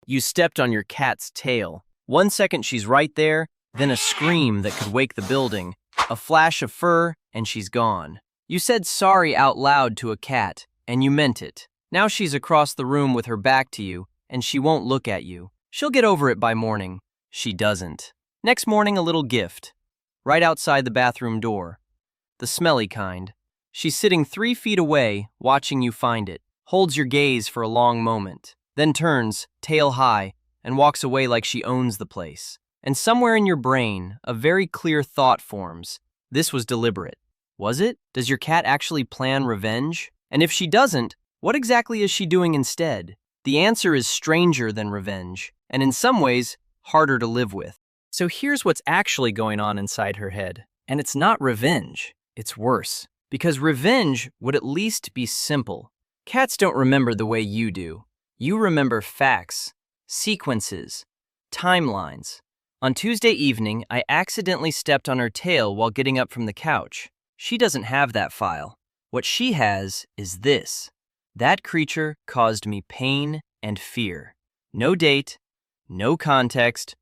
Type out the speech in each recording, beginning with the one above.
You stepped on your cat's tail. 1 second she's right there, then a scream that could wake the building, a flash of fur, and she's gone. You said sorry out loud to a cat, and you meant it. Now she's across the room with her back to you, and she won't look at you. She'll get over it by morning. She doesn't. Next morning, a little gift. Right outside the bathroom door. The smelly kind. She's sitting 3 feet away, watching you find it. Holds your gaze for a long moment. Then turns, tail high, and walks away like she owns the place. And somewhere in your brain, a very clear thought forms. This was deliberate. Was it? Does your cat actually plan revenge? And if she doesn't, what exactly is she doing instead? The answer is stranger than revenge, and in some ways, harder to live with. So here's what's actually going on inside her head. And it's not revenge, it's worse. Because revenge would at least be simple. Cats don't remember the way you do. You remember facts, sequences, timelines. On Tuesday evening, I accidentally stepped on her tail while getting up from the couch. She doesn't have that file. What she has is this. That creature caused me pain and fear. No date, no context.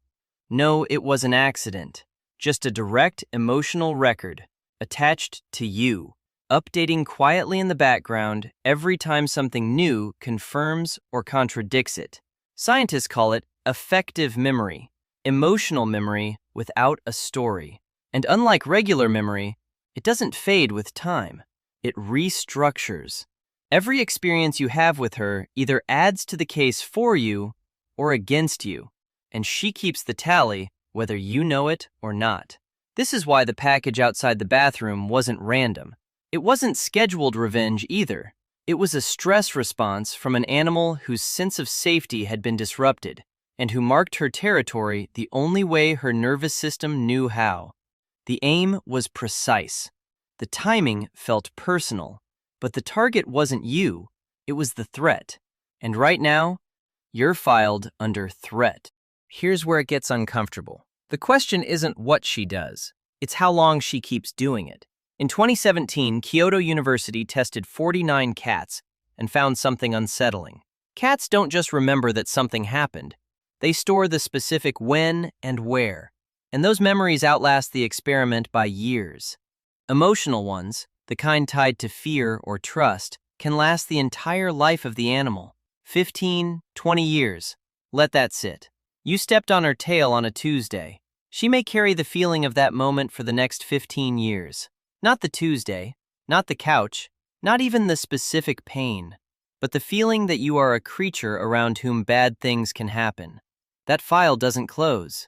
No, it was an accident. Just a direct emotional record, attached to you, updating quietly in the background every time something new confirms or contradicts it. Scientists call it affective memory, emotional memory without a story. And unlike regular memory, it doesn't fade with time. It restructures. Every experience you have with her either adds to the case for you or against you, and she keeps the tally whether you know it or not. This is why the package outside the bathroom wasn't random. It wasn't scheduled revenge either. It was a stress response from an animal whose sense of safety had been disrupted, and who marked her territory the only way her nervous system knew how. The aim was precise. The timing felt personal, but the target wasn't you, it was the threat. And right now, you're filed under threat. Here's where it gets uncomfortable. The question isn't what she does, it's how long she keeps doing it. In 2017, Kyoto University tested 49 cats and found something unsettling. Cats don't just remember that something happened, they store the specific when and where. And those memories outlast the experiment by years. Emotional ones, the kind tied to fear or trust, can last the entire life of the animal. 15, 20 years. Let that sit. You stepped on her tail on a Tuesday. She may carry the feeling of that moment for the next 15 years. Not the Tuesday, not the couch, not even the specific pain, but the feeling that you are a creature around whom bad things can happen. That file doesn't close.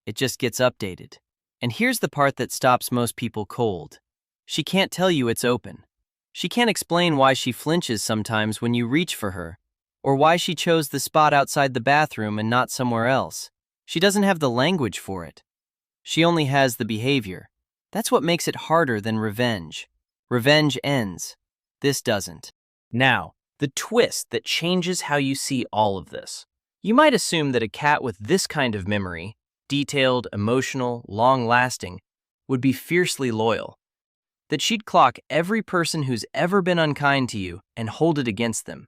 It just gets updated. And here's the part that stops most people cold. She can't tell you it's open. She can't explain why she flinches sometimes when you reach for her, or why she chose the spot outside the bathroom and not somewhere else. She doesn't have the language for it. She only has the behavior. That's what makes it harder than revenge. Revenge ends. This doesn't. Now, the twist that changes how you see all of this. You might assume that a cat with this kind of memory, detailed, emotional, long-lasting, would be fiercely loyal. That she'd clock every person who's ever been unkind to you and hold it against them.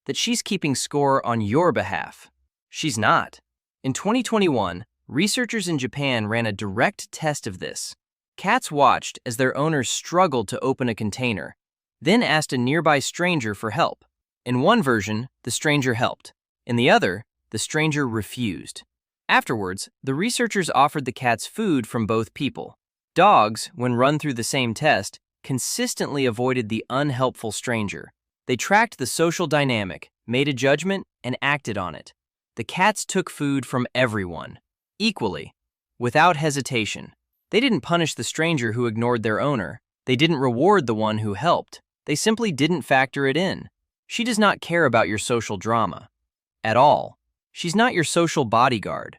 That she's keeping score on your behalf. She's not. In 2021, researchers in Japan ran a direct test of this. Cats watched as their owners struggled to open a container, then asked a nearby stranger for help. In one version, the stranger helped. In the other, the stranger refused. Afterwards, the researchers offered the cats food from both people. Dogs, when run through the same test, consistently avoided the unhelpful stranger. They tracked the social dynamic, made a judgment, and acted on it. The cats took food from everyone, equally, without hesitation. They didn't punish the stranger who ignored their owner. They didn't reward the one who helped. They simply didn't factor it in. She does not care about your social drama. At all. She's not your social bodyguard.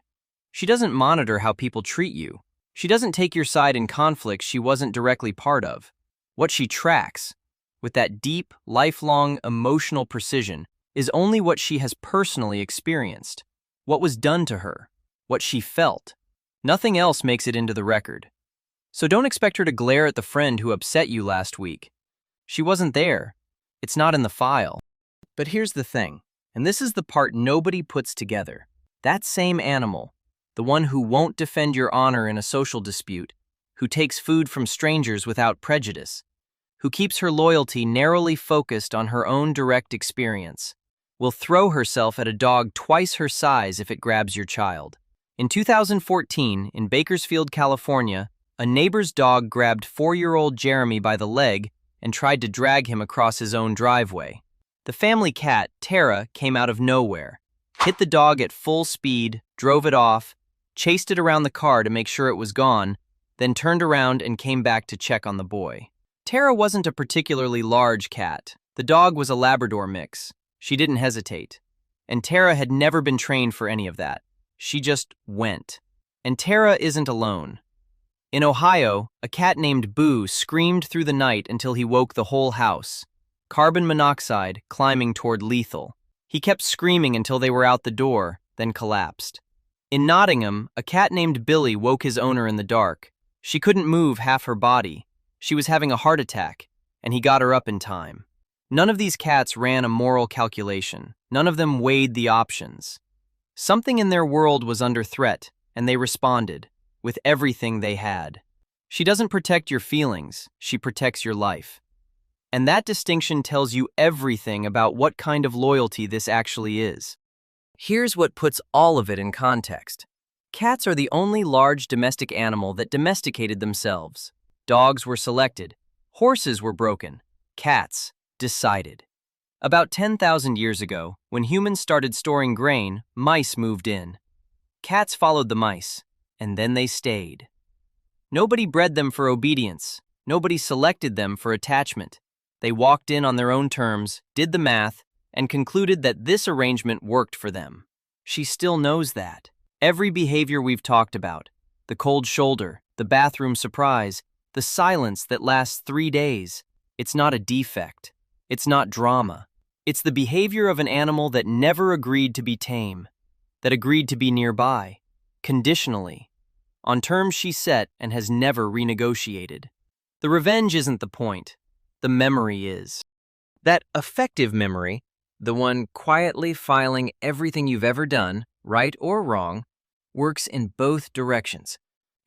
She doesn't monitor how people treat you. She doesn't take your side in conflicts she wasn't directly part of. What she tracks, with that deep, lifelong, emotional precision, is only what she has personally experienced. What was done to her. What she felt. Nothing else makes it into the record. So don't expect her to glare at the friend who upset you last week. She wasn't there. It's not in the file. But here's the thing. And this is the part nobody puts together. That same animal, the one who won't defend your honor in a social dispute, who takes food from strangers without prejudice, who keeps her loyalty narrowly focused on her own direct experience, will throw herself at a dog twice her size if it grabs your child. In 2014, in Bakersfield, California, a neighbor's dog grabbed 4-year-old Jeremy by the leg and tried to drag him across his own driveway. The family cat, Tara, came out of nowhere, hit the dog at full speed, drove it off, chased it around the car to make sure it was gone, then turned around and came back to check on the boy. Tara wasn't a particularly large cat. The dog was a Labrador mix. She didn't hesitate. And Tara had never been trained for any of that. She just went. And Tara isn't alone. In Ohio, a cat named Boo screamed through the night until he woke the whole house. Carbon monoxide climbing toward lethal. He kept screaming until they were out the door, then collapsed. In Nottingham, a cat named Billy woke his owner in the dark. She couldn't move half her body. She was having a heart attack, and he got her up in time. None of these cats ran a moral calculation. None of them weighed the options. Something in their world was under threat, and they responded, with everything they had. She doesn't protect your feelings, she protects your life. And that distinction tells you everything about what kind of loyalty this actually is. Here's what puts all of it in context. Cats are the only large domestic animal that domesticated themselves. Dogs were selected. Horses were broken. Cats decided. About 10,000 years ago, when humans started storing grain, mice moved in. Cats followed the mice, and then they stayed. Nobody bred them for obedience. Nobody selected them for attachment. They walked in on their own terms, did the math, and concluded that this arrangement worked for them. She still knows that. Every behavior we've talked about, the cold shoulder, the bathroom surprise, the silence that lasts 3 days, it's not a defect. It's not drama. It's the behavior of an animal that never agreed to be tame, that agreed to be nearby, conditionally, on terms she set and has never renegotiated. The revenge isn't the point. The memory is. That effective memory, the one quietly filing everything you've ever done, right or wrong, works in both directions.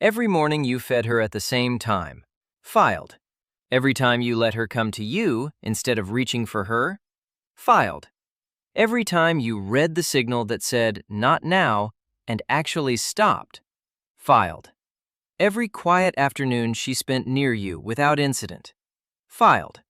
Every morning you fed her at the same time. Filed. Every time you let her come to you instead of reaching for her. Filed. Every time you read the signal that said, "Not now," and actually stopped. Filed. Every quiet afternoon she spent near you without incident. Filed.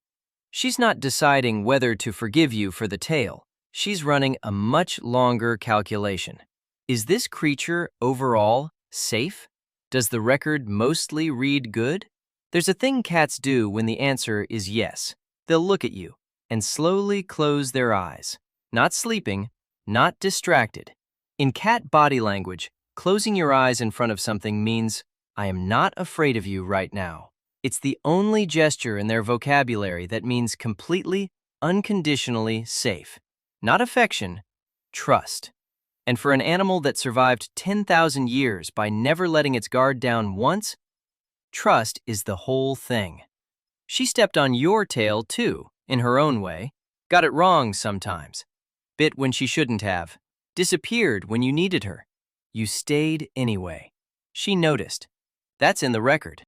She's not deciding whether to forgive you for the tale. She's running a much longer calculation. Is this creature overall safe? Does the record mostly read good? There's a thing cats do when the answer is yes. They'll look at you and slowly close their eyes. Not sleeping, not distracted. In cat body language, closing your eyes in front of something means, "I am not afraid of you right now." It's the only gesture in their vocabulary that means completely, unconditionally safe. Not affection, trust. And for an animal that survived 10,000 years by never letting its guard down once, trust is the whole thing. She stepped on your tail too, in her own way. Got it wrong sometimes. Bit when she shouldn't have. Disappeared when you needed her. You stayed anyway. She noticed. That's in the record.